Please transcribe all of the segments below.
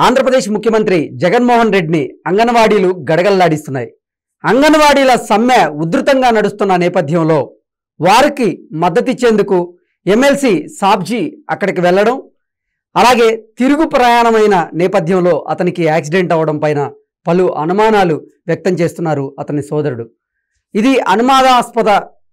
ఆంధ్రప్రదేశ్ ముఖ్యమంత్రి జగన్మోహన్ రెడ్డిని అంగన్వాడీలు గడగల్లాడిస్తున్నాయి. అంగన్వాడీల సమ్మె ఉధృతంగా నడుస్తున్న నేపథ్యంలో వారికి మద్దతిచ్చేందుకు ఎమ్మెల్సీ సాబ్జీ అక్కడికి వెళ్లడం, అలాగే తిరుగు ప్రయాణమైన నేపథ్యంలో అతనికి యాక్సిడెంట్ అవ్వడం పైన పలు అనుమానాలు వ్యక్తం చేస్తున్నారు అతని సోదరుడు. ఇది అనుమానాస్పద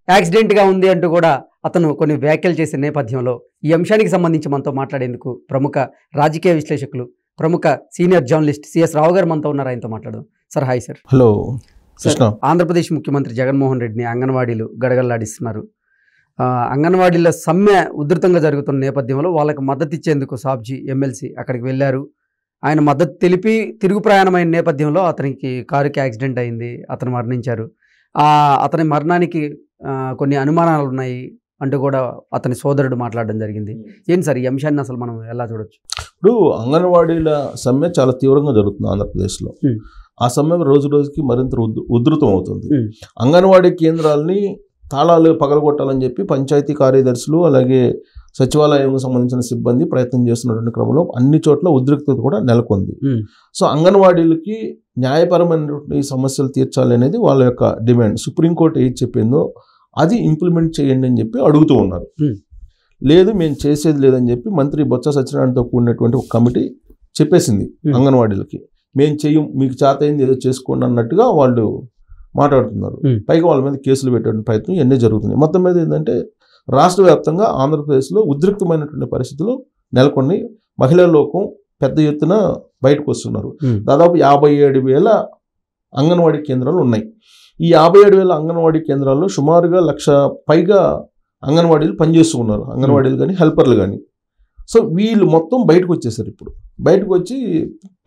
యాక్సిడెంట్గా ఉంది అంటూ కూడా అతను కొన్ని వ్యాఖ్యలు చేసే నేపథ్యంలో ఈ అంశానికి సంబంధించి మనతో మాట్లాడేందుకు ప్రముఖ రాజకీయ విశ్లేషకులు, ప్రముఖ సీనియర్ జర్నలిస్ట్ సిఎస్ రావు గారు మనతో ఉన్నారు. ఆయనతో మాట్లాడదాం. Sir hi sir. Hello sir. Andhra Pradesh ముఖ్యమంత్రి జగన్మోహన్ రెడ్డిని అంగన్వాడీలు గడగల్లాడిస్తున్నారు. అంగన్వాడీల సమ్మె ఉధృతంగా జరుగుతున్న నేపథ్యంలో వాళ్ళకి మద్దతు ఇచ్చేందుకు సాబ్జీ ఎమ్మెల్సీ అక్కడికి వెళ్ళారు. ఆయన మద్దతు తెలిపి తిరుగు ప్రయాణమైన నేపథ్యంలో అతనికి కారుకి యాక్సిడెంట్ అయింది, అతను మరణించారు. అతని మరణానికి కొన్ని అనుమానాలు ఉన్నాయి అంటూ కూడా అతని సోదరుడు మాట్లాడడం జరిగింది. ఏంటి సార్ ఈ అంశాన్ని అసలు మనం ఎలా చూడొచ్చు? ఇప్పుడు అంగన్వాడీల సమ్మె చాలా తీవ్రంగా జరుగుతుంది ఆంధ్రప్రదేశ్లో. ఆ సమ్మె రోజు రోజుకి మరింత ఉధృతం అవుతుంది. అంగన్వాడీ కేంద్రాలని తాళాలు పగలగొట్టాలని చెప్పి పంచాయతీ కార్యదర్శులు అలాగే సచివాలయం సంబంధించిన సిబ్బంది ప్రయత్నం చేస్తున్నటువంటి క్రమంలో అన్ని చోట్ల ఉద్రిక్తత కూడా నెలకొంది. సో అంగన్వాడీలకి న్యాయపరమైనటువంటి సమస్యలు తీర్చాలి అనేది వాళ్ళ యొక్క డిమాండ్. సుప్రీంకోర్టు ఏది చెప్పిందో అది ఇంప్లిమెంట్ చేయండి అని చెప్పి అడుగుతూ ఉన్నారు. లేదు మేము చేసేది లేదని చెప్పి మంత్రి బొత్స సత్యనారాయణతో కూడినటువంటి ఒక కమిటీ చెప్పేసింది అంగన్వాడీలకి. మేము చెయ్యం, మీకు చేత అయింది ఏదో చేసుకోండి అన్నట్టుగా వాళ్ళు మాట్లాడుతున్నారు. పైగా వాళ్ళ మీద కేసులు పెట్టడానికి ప్రయత్నం ఇవన్నీ జరుగుతున్నాయి. మొత్తం మీద ఏంటంటే రాష్ట్ర వ్యాప్తంగా ఆంధ్రప్రదేశ్లో ఉద్రిక్తమైనటువంటి పరిస్థితులు నెలకొని మహిళా లోకం పెద్ద ఎత్తున బయటకు వస్తున్నారు. దాదాపు 57,000 అంగన్వాడీ కేంద్రాలు ఉన్నాయి. ఈ 57,000 అంగన్వాడీ కేంద్రాల్లో సుమారుగా 1,00,000 పైగా అంగన్వాడీలు పనిచేస్తూ ఉన్నారు. అంగన్వాడీలు కానీ హెల్పర్లు కానీ. సో వీళ్ళు మొత్తం బయటకు వచ్చేసారు. ఇప్పుడు బయటకు వచ్చి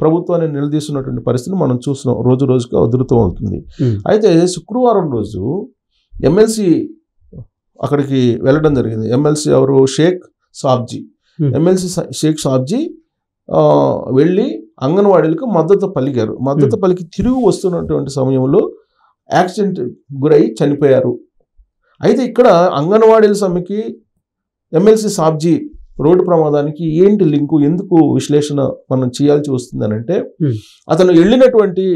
ప్రభుత్వాన్ని నిలదీస్తున్నటువంటి పరిస్థితిని మనం చూస్తున్నాం. రోజు రోజుగా ఉధృతం అవుతుంది. అయితే శుక్రవారం రోజు ఎమ్మెల్సీ అక్కడికి వెళ్ళడం జరిగింది. ఎమ్మెల్సీ ఎవరు? షేక్ సాబ్జీ. ఎమ్మెల్సీ షేక్ సాబ్జీ వెళ్ళి అంగన్వాడీలకు మద్దతు పలికారు. మద్దతు పలికి తిరిగి వస్తున్నటువంటి సమయంలో యాక్సిడెంట్ గురై చనిపోయారు. అయితే ఇక్కడ అంగన్వాడీల సమ్మెకి ఎమ్మెల్సీ సాబ్జీ రోడ్డు ప్రమాదానికి ఏంటి లింకు, ఎందుకు విశ్లేషణ మనం చేయాల్సి వస్తుందని అంటే, అతను వెళ్ళినటువంటి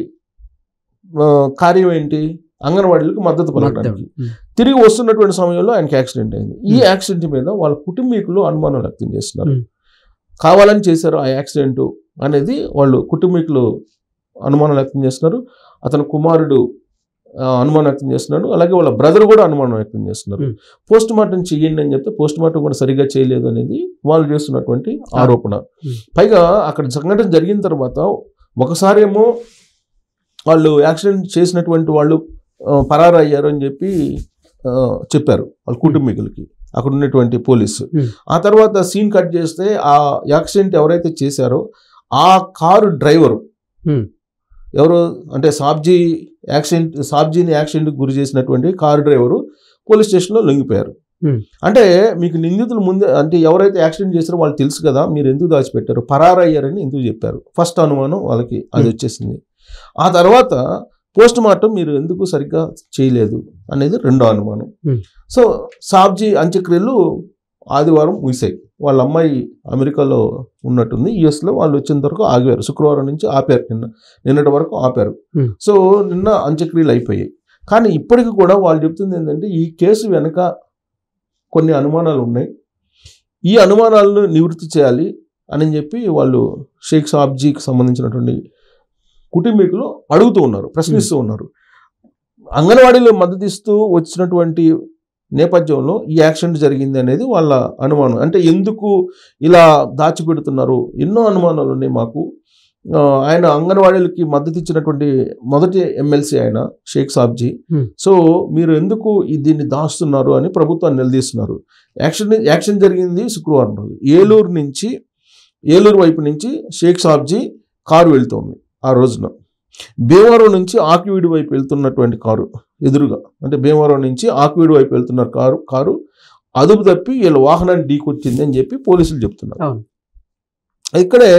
కార్యం ఏంటి? అంగన్వాడీలకు మద్దతు పలకడానికి. తిరిగి వస్తున్నటువంటి సమయంలో ఆయనకి యాక్సిడెంట్ అయింది. ఈ యాక్సిడెంట్ మీద వాళ్ళ కుటుంబీకులు అనుమానం వ్యక్తం చేస్తున్నారు. కావాలని చేశారు ఆ యాక్సిడెంట్ అనేది వాళ్ళు కుటుంబీకులు అనుమానం వ్యక్తం చేస్తున్నారు. అతని కుమారుడు అనుమానం వ్యక్తం చేస్తున్నాడు. అలాగే వాళ్ళ బ్రదర్ కూడా అనుమానం వ్యక్తం చేస్తున్నారు. పోస్ట్ మార్టం చెయ్యండి అని చెప్తే పోస్ట్ మార్టం కూడా సరిగ్గా చేయలేదు అనేది వాళ్ళు చేస్తున్నటువంటి ఆరోపణ. పైగా అక్కడ సంఘటన జరిగిన తర్వాత ఒకసారి ఏమో వాళ్ళు యాక్సిడెంట్ చేసినటువంటి వాళ్ళు పరారయ్యారు అని చెప్పి చెప్పారు వాళ్ళ కుటుంబీకులకి, అక్కడ ఉన్నటువంటి పోలీసు. ఆ తర్వాత సీన్ కట్ చేస్తే ఆ యాక్సిడెంట్ ఎవరైతే చేశారో ఆ కారు డ్రైవరు ఎవరు అంటే సాబ్జీని యాక్సిడెంట్కి గురి చేసినటువంటి కారు డ్రైవరు పోలీస్ స్టేషన్లో లొంగిపోయారు. అంటే మీకు నిందితులు ముందే అంటే ఎవరైతే యాక్సిడెంట్ చేశారో వాళ్ళు తెలుసు కదా, మీరు ఎందుకు దాచిపెట్టారు, పరారయ్యారని ఎందుకు చెప్పారు? ఫస్ట్ అనుమానం వాళ్ళకి అది వచ్చేసింది. ఆ తర్వాత పోస్ట్ మార్టం మీరు ఎందుకు సరిగ్గా చేయలేదు అనేది రెండో అనుమానం. సో సాబ్జీ అంత్యక్రియలు ఆదివారం ముగిశాయి. వాళ్ళ అమ్మాయి అమెరికాలో ఉన్నట్టుంది, యుఎస్లో. వాళ్ళు వచ్చేంత వరకు ఆగారు. శుక్రవారం నుంచి ఆపారు, నిన్నటి వరకు ఆపారు. సో నిన్న అంత్యక్రియలు అయిపోయాయి. కానీ ఇప్పటికి కూడా వాళ్ళు చెప్తుంది ఏంటంటే ఈ కేసు వెనక కొన్ని అనుమానాలు ఉన్నాయి, ఈ అనుమానాలను నివృత్తి చేయాలి అని చెప్పి వాళ్ళు షేక్ సాబ్జీకి సంబంధించినటువంటి కుటుంబీకులు అడుగుతూ ఉన్నారు, ప్రశ్నిస్తూ ఉన్నారు. అంగన్వాడీలో మద్దతు ఇస్తూ వచ్చినటువంటి నేపథ్యంలో ఈ యాక్సిడెంట్ జరిగింది అనేది వాళ్ళ అనుమానం. అంటే ఎందుకు ఇలా దాచిపెడుతున్నారు? ఎన్నో అనుమానాలు ఉన్నాయి మాకు. ఆయన అంగన్వాడీలకి మద్దతు ఇచ్చినటువంటి మొదటి ఎమ్మెల్సీ ఆయన షేక్ సాబ్జీ. సో మీరు ఎందుకు దీన్ని దాస్తున్నారు అని ప్రభుత్వాన్ని నిలదీస్తున్నారు. యాక్సిడెంట్ జరిగింది శుక్రవారం రోజు. ఏలూరు వైపు నుంచి షేక్ సాబ్జీ కారు వెళ్తోంది. ఆ రోజున భీమవరం నుంచి ఆకివీడు వైపు వెళ్తున్నటువంటి కారు ఎదురుగా, అంటే భీమవరం నుంచి ఆకివీడు వైపు వెళ్తున్న కారు అదుపు తప్పి వీళ్ళ వాహనాన్ని ఢీకొచ్చింది అని చెప్పి పోలీసులు చెప్తున్నారు. ఇక్కడే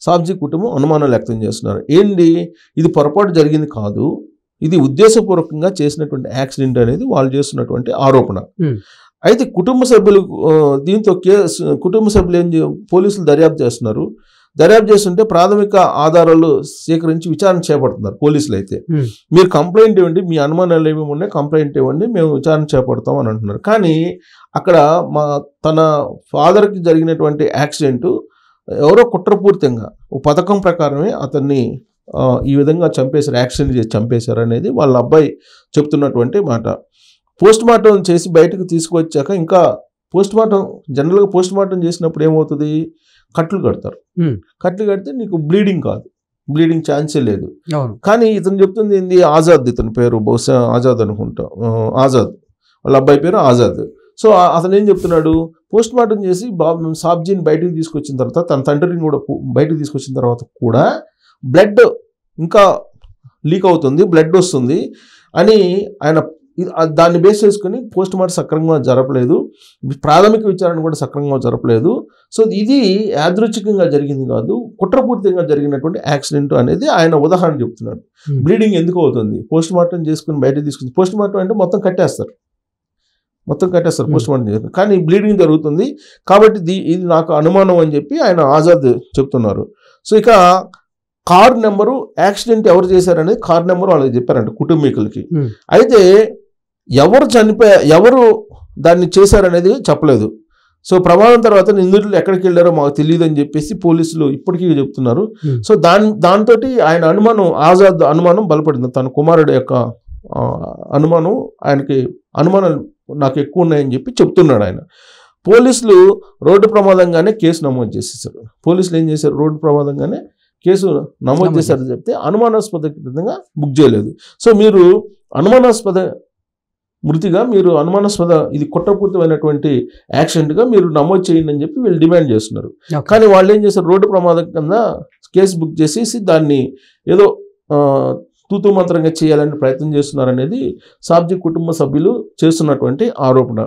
సాబ్జీ కుటుంబం అనుమానాలు వ్యక్తం చేస్తున్నారు. ఏంటి, ఇది పొరపాటు జరిగింది కాదు, ఇది ఉద్దేశపూర్వకంగా చేసినటువంటి యాక్సిడెంట్ అనేది వాళ్ళు చేస్తున్నటువంటి ఆరోపణ. అయితే కుటుంబ సభ్యులు దీంతో కుటుంబ సభ్యులు పోలీసులు దర్యాప్తు చేస్తున్నారు. దర్యాప్తు చేస్తుంటే ప్రాథమిక ఆధారాలు సేకరించి విచారణ చేపడుతున్నారు పోలీసులు. అయితే మీరు కంప్లైంట్ ఇవ్వండి, మీ అనుమానాలు ఏమేమి ఉన్నాయి కంప్లైంట్ ఇవ్వండి, మేము విచారణ చేపడతాం అని అంటున్నారు. కానీ అక్కడ తన ఫాదర్కి జరిగినటువంటి యాక్సిడెంట్ ఎవరో కుట్రపూరితంగా పథకం ప్రకారమే అతన్ని ఈ విధంగా చంపేశారు, యాక్సిడెంట్ చేసి చంపేశారు అనేది వాళ్ళ అబ్బాయి చెప్తున్నటువంటి మాట. పోస్ట్ మార్టం చేసి బయటకు తీసుకువచ్చాక ఇంకా జనరల్గా పోస్ట్ మార్టం చేసినప్పుడు ఏమవుతుంది, కట్లు కడతారు. కట్లు కడితే నీకు బ్లీడింగ్ కాదు, బ్లీడింగ్ ఛాన్సే లేదు. కానీ ఇతను చెప్తుంది ఏంది, ఆజాద్, ఇతని పేరు బహుశా ఆజాద్ అనుకుంటా, ఆజాద్ వాళ్ళ అబ్బాయి పేరు ఆజాద్. సో అతను ఏం చెప్తున్నాడు, పోస్ట్ మార్టం చేసి సాబ్జీని బయటకు తీసుకొచ్చిన తర్వాత, తన తండ్రిని కూడా బయటకు తీసుకొచ్చిన తర్వాత కూడా బ్లడ్ ఇంకా లీక్ అవుతుంది, బ్లడ్ వస్తుంది అని ఆయన దాన్ని బేస్ చేసుకుని పోస్ట్ మార్టం సక్రమంగా జరపలేదు, ప్రాథమిక విచారణ కూడా సక్రమంగా జరపలేదు. సో ఇది యాదృచ్ఛికంగా జరిగింది కాదు, కుట్రపూరితంగా జరిగినటువంటి యాక్సిడెంట్ అనేది ఆయన ఉదాహరణ చెప్తున్నాడు. బ్లీడింగ్ ఎందుకు అవుతుంది, పోస్ట్ మార్టం చేసుకుని బయటకు తీసుకుని, పోస్ట్ మార్టం అంటే మొత్తం కట్టేస్తారు పోస్ట్ మార్టం చేసుకుని, కానీ బ్లీడింగ్ జరుగుతుంది కాబట్టి ఇది నాకు అనుమానం అని చెప్పి ఆయన ఆజాద్ చెప్తున్నారు. సో ఇక కార్ నెంబరు, యాక్సిడెంట్ ఎవరు చేశారనేది కార్ నెంబరు వాళ్ళకి చెప్పారంట కుటుంబీకులకి. అయితే ఎవరు దాన్ని చేశారనేది చెప్పలేదు. సో ప్రమాదం తర్వాత నిందితులు ఎక్కడికి వెళ్ళారో మాకు తెలియదు అని చెప్పేసి పోలీసులు ఇప్పటికీ చెప్తున్నారు. సో దాంతో ఆయన ఆజాద్ అనుమానం బలపడింది. తన కుమారుడు యొక్క అనుమానం, ఆయనకి అనుమానాలు నాకు ఎక్కువ ఉన్నాయని చెప్పి చెప్తున్నాడు ఆయన. పోలీసులు రోడ్డు ప్రమాదంగానే కేసు నమోదు చేసేసారు. పోలీసులు ఏం చేశారు, రోడ్డు ప్రమాదంగానే కేసు నమోదు చేశారని చెప్తే అనుమానాస్పద విధంగా బుక్ చేయలేదు. సో మీరు అనుమానాస్పద ఇది కుట్రపూరితమైనటువంటి యాక్సిడెంట్గా మీరు నమోదు చేయండి అని చెప్పి వీళ్ళు డిమాండ్ చేస్తున్నారు. కానీ వాళ్ళు ఏం చేశారు, రోడ్డు ప్రమాదం కింద కేసు బుక్ చేసేసి దాన్ని ఏదో తూతూ మంత్రంగా చేయాలని ప్రయత్నం చేస్తున్నారనేది సాబ్జీ కుటుంబ సభ్యులు చేస్తున్నటువంటి ఆరోపణ.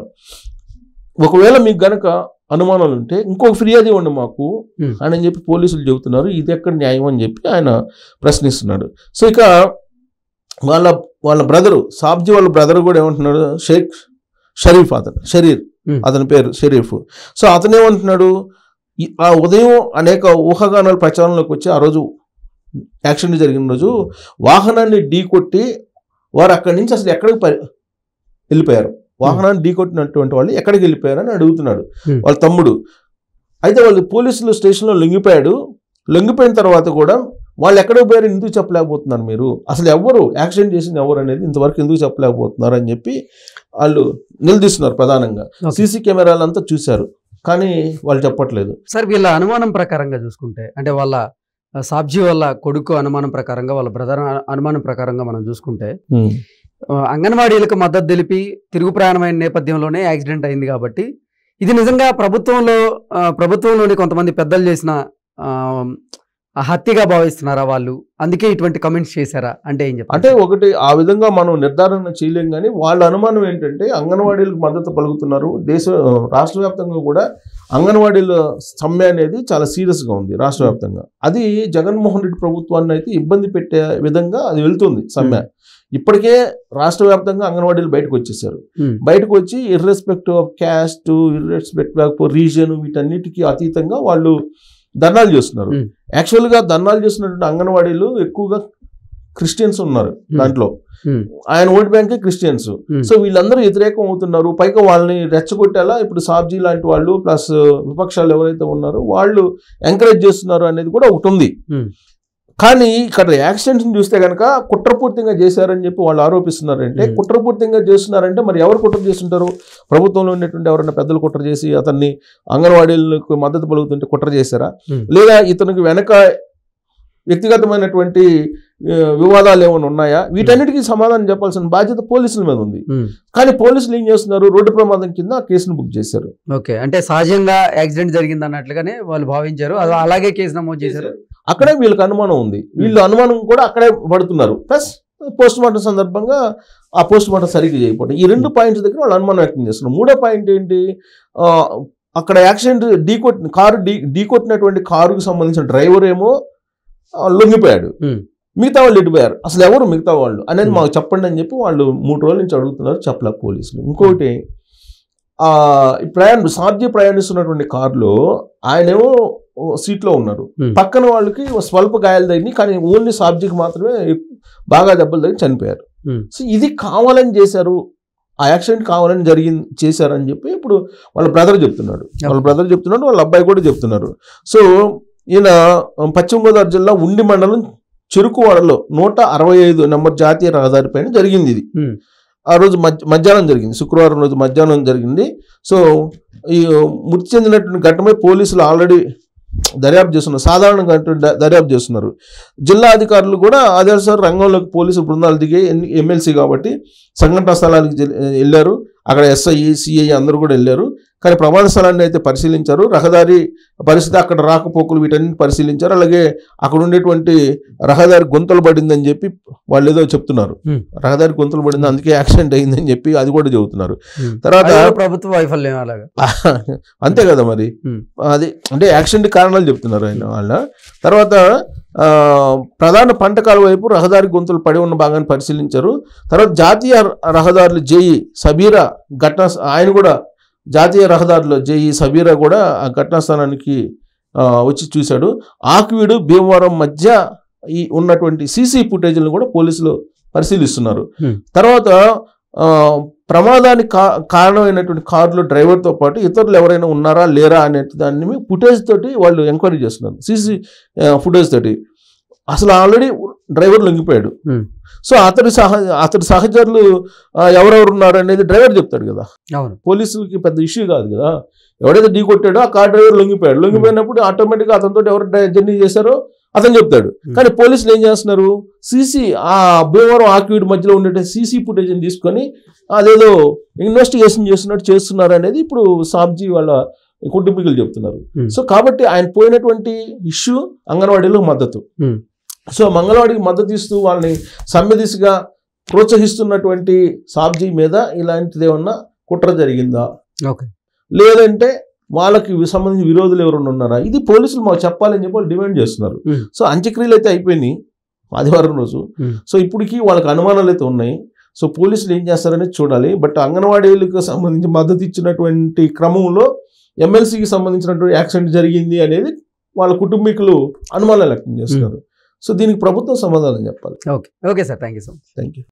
ఒకవేళ మీకు గనక అనుమానాలు ఉంటే ఇంకొక ఫిర్యాదు ఇవ్వండి మాకు అని చెప్పి పోలీసులు చెబుతున్నారు. ఇది ఎక్కడ న్యాయం అని చెప్పి ఆయన ప్రశ్నిస్తున్నాడు. సో ఇక వాళ్ళ బ్రదరు, సాబ్జీ వాళ్ళ బ్రదర్ కూడా ఏమంటున్నాడు, అతని పేరు షరీఫ్. సో అతను ఏమంటున్నాడు, ఆ ఉదయం అనేక ఊహాగానాలు ప్రచారంలోకి వచ్చి ఆ రోజు యాక్సిడెంట్ జరిగిన రోజు వాహనాన్ని ఢీకొట్టి వారు అక్కడి నుంచి అసలు ఎక్కడికి వెళ్ళిపోయారు, వాహనాన్ని ఢీకొట్టినటువంటి వాళ్ళు ఎక్కడికి వెళ్ళిపోయారని అడుగుతున్నాడు వాళ్ళ తమ్ముడు. అయితే వాళ్ళు పోలీసులు స్టేషన్లో లొంగిపోయిన తర్వాత కూడా వాళ్ళు ఎక్కడికి పోయారు ఎందుకు చెప్పలేకపోతున్నారు, మీరు అసలు ఎవరు యాక్సిడెంట్ చేసింది ఎవరు అనేది ఇంతవరకు ఎందుకు చెప్పలేకపోతున్నారు అని చెప్పి వాళ్ళు నిలదీస్తున్నారు. ప్రధానంగా సీసీ కెమెరాలు అంతా చూశారు కానీ వాళ్ళు చెప్పట్లేదు. సార్ వీళ్ళ అనుమానం ప్రకారంగా చూసుకుంటే, అంటే వాళ్ళ సాబ్జీ వాళ్ళ కొడుకు అనుమానం ప్రకారంగా, వాళ్ళ బ్రదర్ అనుమానం ప్రకారంగా మనం చూసుకుంటే, అంగన్వాడీలకు మద్దతు తెలిపి తిరుగు ప్రయాణమైన నేపథ్యంలోనే యాక్సిడెంట్ అయింది కాబట్టి ఇది నిజంగా ప్రభుత్వంలోని కొంతమంది పెద్దలు చేసిన హత్యగా భావిస్తున్నారా వాళ్ళు, అందుకే ఇటువంటి కమెంట్స్ చేశారా అంటే ఏం చెప్పారు? అంటే ఒకటి ఆ విధంగా మనం నిర్ధారణ చేయలేం, కానీ వాళ్ళ అనుమానం ఏంటంటే అంగన్వాడీలకు మద్దతు పలుకుతున్నారు. రాష్ట్ర వ్యాప్తంగా కూడా అంగన్వాడీల సమ్మె అనేది చాలా సీరియస్గా ఉంది రాష్ట్ర వ్యాప్తంగా. అది జగన్మోహన్ రెడ్డి ప్రభుత్వాన్ని అయితే ఇబ్బంది పెట్టే విధంగా అది వెళ్తుంది సమ్మె. ఇప్పటికే రాష్ట్ర వ్యాప్తంగా అంగన్వాడీలు బయటకు వచ్చేసారు. బయటకు వచ్చి irrespective of caste, irrespective of reason, వీటన్నిటికీ అతీతంగా వాళ్ళు ధర్నాలు చేస్తున్నారు. యాక్చువల్గా ధర్నాలు చేస్తున్నటువంటి అంగన్వాడీలు ఎక్కువగా క్రిస్టియన్స్ ఉన్నారు దాంట్లో, ఆయన ఓట్ బ్యాంకే క్రిస్టియన్స్. సో వీళ్ళందరూ వ్యతిరేకం అవుతున్నారు. పైగా వాళ్ళని రెచ్చగొట్టేలా ఇప్పుడు సాబ్జీ లాంటి వాళ్ళు ప్లస్ విపక్షాలు ఎవరైతే ఉన్నారో వాళ్ళు ఎంకరేజ్ చేస్తున్నారు అనేది కూడా ఒకటి ఉంది. కానీ ఇక్కడ యాక్సిడెంట్ని చూస్తే కనుక కుట్రపూర్తిగా చేశారని చెప్పి వాళ్ళు ఆరోపిస్తున్నారంటే, కుట్రపూర్తిగా చేస్తున్నారంటే మరి ఎవరు కుట్ర చేస్తుంటారు? ప్రభుత్వంలో ఉన్నటువంటి ఎవరైనా పెద్దలు కుట్ర చేసి అతన్ని అంగన్వాడీలకు మద్దతు పలుకుతుంటే కుట్ర చేశారా, లేదా ఇతనికి వెనక వ్యక్తిగతమైనటువంటి వివాదాలు ఏమైనా ఉన్నాయా? వీటన్నిటికీ సమాధానం చెప్పాల్సిన బాధ్యత పోలీసుల మీద ఉంది. కానీ పోలీసులు ఏం చేస్తున్నారు, రోడ్డు ప్రమాదం కింద కేసును బుక్ చేశారు. ఓకే, అంటే సహజంగా యాక్సిడెంట్ జరిగింది అన్నట్లుగానే వాళ్ళు భావించారు, అలాగే కేసు నమోదు చేశారు. అక్కడే వీళ్ళకి అనుమానం ఉంది, వీళ్ళు అనుమానం కూడా అక్కడే పడుతున్నారు. ప్లస్ పోస్ట్ మార్టం సందర్భంగా ఆ పోస్ట్ మార్టం సరిగ్గా చేయకపోవడం, ఈ రెండు పాయింట్స్ దగ్గర వాళ్ళు అనుమానం వ్యక్తం చేస్తున్నారు. మూడో పాయింట్ ఏంటి, అక్కడ యాక్సిడెంట్ ఢీకొట్టినటువంటి కారుకు సంబంధించిన డ్రైవర్ ఏమో లొంగిపోయాడు, మిగతా వాళ్ళు ఎడిపోయారు. అసలు ఎవరు మిగతా వాళ్ళు అనేది మాకు చెప్పండి అని చెప్పి వాళ్ళు 3 రోజుల నుంచి అడుగుతున్నారు, చెప్పలే పోలీసులు. ఇంకోటి సాబ్జీ ప్రయాణిస్తున్నటువంటి కారులో ఆయనేమో సీట్లో ఉన్నారు, పక్కన వాళ్ళకి స్వల్ప గాయాలు తగినాయి, కానీ ఓన్లీ సాబ్జీకి మాత్రమే బాగా దెబ్బలు తగిలి చనిపోయారు. సో ఇది కావాలని చేశారు, ఆ యాక్సిడెంట్ కావాలని చేశారని చెప్పి ఇప్పుడు వాళ్ళ బ్రదర్ చెప్తున్నాడు, వాళ్ళ అబ్బాయి కూడా చెప్తున్నారు. సో ఈయన పశ్చిమ గోదావరి జిల్లా ఉండి మండలం చెరుకువాడలో 165 నెంబర్ జాతీయ రహదారి పైన జరిగింది ఇది. ఆ రోజు మధ్యాహ్నం జరిగింది, శుక్రవారం రోజు మధ్యాహ్నం జరిగింది. సో ఈ మృతి చెందినటువంటి ఘటనపై పోలీసులు ఆల్రెడీ దర్యాప్తు చేస్తున్నారు, సాధారణంగా దర్యాప్తు చేస్తున్నారు. జిల్లా అధికారులు కూడా అదేసారి రంగంలోకి పోలీసు బృందాలు దిగాయి, ఎమ్మెల్సీ కాబట్టి సంఘటనా స్థలానికి వెళ్ళారు. అక్కడ ఎస్ఐ, సిఐ అందరూ కూడా వెళ్ళారు. కానీ ప్రమాద స్థలాన్ని అయితే పరిశీలించారు, రహదారి పరిస్థితి, అక్కడ రాకపోకలు వీటన్నిటి పరిశీలించారు. అలాగే అక్కడ ఉండేటువంటి రహదారి గుంతలు పడిందని చెప్పి వాళ్ళు ఏదో చెప్తున్నారు, రహదారి గుంతలు పడింది అందుకే యాక్సిడెంట్ అయిందని చెప్పి అది కూడా చెబుతున్నారు. తర్వాత ప్రభుత్వ వైఫల్యం అలాగా అంతే కదా మరి, అది అంటే యాక్సిడెంట్ కారణాలు చెప్తున్నారు ఆయన వాళ్ళ. తర్వాత ప్రధాన పంటకాల వైపు రహదారి గుంతలు పడి ఉన్న భాగాన్ని పరిశీలించారు. తర్వాత జాతీయ రహదారులు జేఈ సబీరా ఆయన కూడా జాతీయ రహదారిలో జేఈ సబీరా కూడా ఆ ఘటనా స్థానానికి వచ్చి చూశాడు. ఆకువీడు భీమవరం మధ్య ఈ ఉన్నటువంటి సీసీ ఫుటేజ్లను కూడా పోలీసులు పరిశీలిస్తున్నారు. తర్వాత ప్రమాదానికి కారణమైనటువంటి కారులో డ్రైవర్తో పాటు ఇతరులు ఎవరైనా ఉన్నారా లేరా అనే దాన్ని ఫుటేజ్ తోటి వాళ్ళు ఎంక్వైరీ చేస్తున్నారు, సీసీ ఫుటేజ్ తోటి. అసలు ఆల్రెడీ డ్రైవర్ లొంగిపోయాడు. సో అతడి సహచరులు ఎవరెవరు ఉన్నారు అనేది డ్రైవర్ చెప్తాడు కదా, పోలీసులకి పెద్ద ఇష్యూ కాదు కదా. ఎవడైతే ఢీ కొట్టాడో ఆ కార్ డ్రైవర్ లొంగిపోయినప్పుడు ఆటోమేటిక్గా అతనితో ఎవరు జర్నీ చేశారో అతను చెప్తాడు. కానీ పోలీసులు ఏం చేస్తున్నారు, ఆ భీమవరం ఆక్విడ్ మధ్యలో ఉండే సీసీ ఫుటేజ్ని తీసుకొని అదేదో ఇన్వెస్టిగేషన్ చేస్తున్నారు అనేది ఇప్పుడు సాబ్జీ వాళ్ళ కుటుంబీకులు చెప్తున్నారు. సో కాబట్టి ఆయన పోయినటువంటి ఇష్యూ అంగన్వాడీలో మద్దతు. సో మంగళవాడికి మద్దతు ఇస్తూ వాళ్ళని సమ్మె దిశగా ప్రోత్సహిస్తున్నటువంటి సాబ్జీ మీద ఇలాంటిది ఏమన్నా కుట్ర జరిగిందా, లేదంటే వాళ్ళకి సంబంధించిన విరోధులు ఎవరైనా ఉన్నారా, ఇది పోలీసులు మాకు చెప్పాలని చెప్పి వాళ్ళు డిమాండ్ చేస్తున్నారు. సో అంత్యక్రియలు అయితే అయిపోయినాయి ఆదివారం రోజు. సో ఇప్పటికీ వాళ్ళకి అనుమానాలు అయితే ఉన్నాయి. సో పోలీసులు ఏం చేస్తారనేది చూడాలి. బట్ అంగన్వాడీలకు సంబంధించి మద్దతు ఇచ్చినటువంటి క్రమంలో ఎమ్మెల్సీకి సంబంధించినటువంటి యాక్సిడెంట్ జరిగింది అనేది వాళ్ళ కుటుంబీకులు అనుమానాలు వ్యక్తం చేస్తున్నారు. సో దీనికి ప్రభుత్వం సమాధానం చెప్పాలి. Okay sir, thank you so much. Thank you.